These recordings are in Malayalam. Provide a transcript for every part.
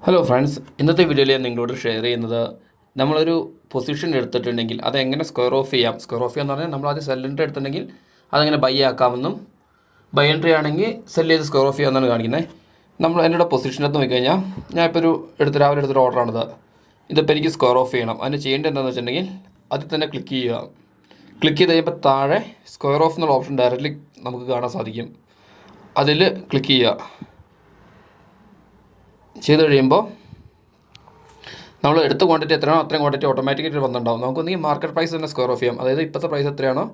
ഹലോ ഫ്രണ്ട്സ്, ഇന്നത്തെ വീഡിയോയിൽ ഞാൻ നിങ്ങളോട് ഷെയർ ചെയ്യുന്നത് നമ്മളൊരു പൊസിഷൻ എടുത്തിട്ടുണ്ടെങ്കിൽ അതെങ്ങനെ സ്ക്വയർ ഓഫ് ചെയ്യാം. സ്ക്വയർ ഓഫ് ചെയ്യാന്ന് പറഞ്ഞാൽ നമ്മൾ ആദ്യം സെൽ എൻട്രി എടുത്തിട്ടുണ്ടെങ്കിൽ അതെങ്ങനെ ബൈ ആക്കാമെന്നും, ബൈ എൻട്രി ആണെങ്കിൽ സെല് ചെയ്ത് സ്ക്വയർ ഓഫ് ചെയ്യാമെന്നാണ് കാണിക്കുന്നത്. നമ്മൾ എന്നോട് പൊസിഷനകത്ത് നോക്കിക്കഴിഞ്ഞാൽ ഞാൻ ഇപ്പോൾ രാവിലെ എടുത്തൊരു ഓർഡറാണിത്. ഇതിപ്പോൾ എനിക്ക് സ്ക്വയർ ഓഫ് ചെയ്യണം. അതിന് ചെയ്യേണ്ടത് എന്താണെന്ന് വെച്ചിട്ടുണ്ടെങ്കിൽ അതിൽ തന്നെ ക്ലിക്ക് ചെയ്യുക. ക്ലിക്ക് ചെയ്ത് കഴിയുമ്പോൾ താഴെ സ്ക്വയർ ഓഫ് എന്നുള്ള ഓപ്ഷൻ ഡയറക്റ്റ്ലി നമുക്ക് കാണാൻ സാധിക്കും. അതിൽ ക്ലിക്ക് ചെയ്യുക. ചെയ്ത് കഴിയുമ്പോൾ നമ്മൾ എടുത്ത ക്വാണ്ടിറ്റി എത്രയാണോ അത്രയും ക്വാണ്ടിറ്റി ഓട്ടോമാറ്റിക്കായിട്ട് വന്നിട്ടുണ്ടാവും. നമുക്കൊന്നെങ്കിൽ മാർക്കറ്റ് പ്രൈസ് തന്നെ സ്ക്വയർ ഓഫ് ചെയ്യാം. അതായത് ഇപ്പോഴത്തെ പ്രൈസ് എത്രയാണോ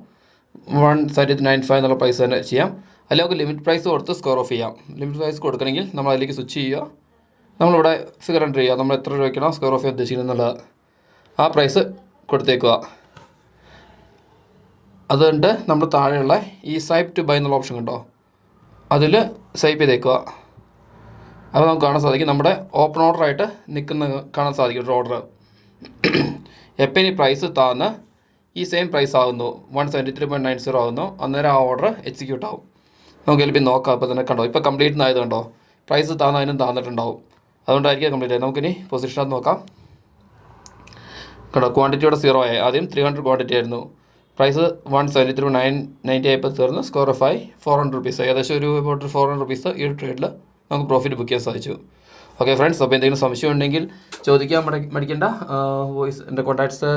1.95 എന്നുള്ള പ്രൈസ് തന്നെ ചെയ്യാം. അല്ലെങ്കിൽ നമുക്ക് ലിമിറ്റ് പ്രൈസ് കൊടുത്ത് സ്ക്വയർ ഓഫ് ചെയ്യാം. ലിമിറ്റ് പ്രൈസ് കൊടുക്കണമെങ്കിൽ നമ്മൾ അതിലേക്ക് സ്വിച്ച് ചെയ്യുക. നമ്മളിവിടെ ഫിഗർ എൻ്റർ ചെയ്യുക. നമ്മൾ എത്ര രൂപയ്ക്കാണോ സ്ക്വയർ ഓഫ് ചെയ്യാൻ ഉദ്ദേശിക്കുന്നത് എന്നുള്ളത് ആ പ്രൈസ് കൊടുത്തേക്കുക. അതുകൊണ്ട് നമ്മൾ താഴെയുള്ള ഈ സ്വൈപ്പ് ടു ബൈ എന്നുള്ള ഓപ്ഷൻ കണ്ടോ, അതിൽ സ്വൈപ്പ് ചെയ്തേക്കുക. അപ്പോൾ നമുക്ക് കാണാൻ സാധിക്കും നമ്മുടെ ഓപ്പൺ ഓർഡറായിട്ട് നിൽക്കുന്ന കാണാൻ സാധിക്കും ഒരു ഓർഡർ. എപ്പോൾ ഇനി പ്രൈസ് താന്ന് ഈ സെയിം പ്രൈസ് ആകുന്നു 173.90 ആകുന്നു, അന്നേരം ആ ഓർഡർ എക്സിക്യൂട്ട് ആവും. നമുക്ക് എല്ലാം നോക്കാം. ഇപ്പോൾ തന്നെ കണ്ടോ, ഇപ്പോൾ കംപ്ലീറ്റ് ആയത് കണ്ടോ, പ്രൈസ് താന്നതിനും താന്നിട്ടുണ്ടാവും. അതുകൊണ്ടായിരിക്കും കംപ്ലീറ്റ് ആയത്. നമുക്കിനി പൊസിഷനകത്ത് നോക്കാം. കണ്ടോ, ക്വാണ്ടിറ്റിയുടെ 0 ആയി. ആദ്യം 300 ക്വാണ്ടിറ്റി ആയിരുന്നു. പ്രൈസ് 173.90 ആയപ്പോൾ തീർന്ന് സ്ക്വയർ ഓഫ് ആയി 400 റുപ്പീസ്. ഏകദേശം ഒരു 400 റുപ്പീസ് ഈ ട്രേഡിൽ നമുക്ക് പ്രോഫിറ്റ് ബുക്ക് ചെയ്യാൻ സാധിച്ചു. ഓക്കെ ഫ്രണ്ട്സ്, അപ്പോൾ എന്തെങ്കിലും സംശയം ഉണ്ടെങ്കിൽ ചോദിക്കാൻ മടിക്കേണ്ട. വോയിസ് എൻ്റെ കോൺടാക്ട്സ്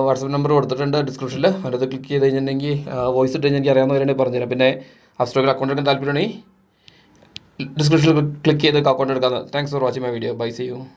വാട്സപ്പ് നമ്പർ കൊടുത്തിട്ടുണ്ട് ഡിസ്ക്രിപ്ഷനിൽ. അതിനകത്ത് ക്ലിക്ക് ചെയ്ത് കഴിഞ്ഞിട്ടുണ്ടെങ്കിൽ വോയിസ് ഇട്ട് കഴിഞ്ഞാൽ എനിക്ക് അറിയാവുന്നവരുണ്ടെങ്കിൽ പറഞ്ഞുതരാം. പിന്നെ അബ്സ്ട്രോക്കിൽ അക്കൗണ്ട് എടുക്കാൻ താല്പര്യമുണ്ടെങ്കിൽ ഡിസ്ക്രിപ്ഷനിൽ ക്ലിക്ക് ചെയ്ത് അക്കൗണ്ട് എടുക്കാം. Thanks for watching my video. Bye, see U.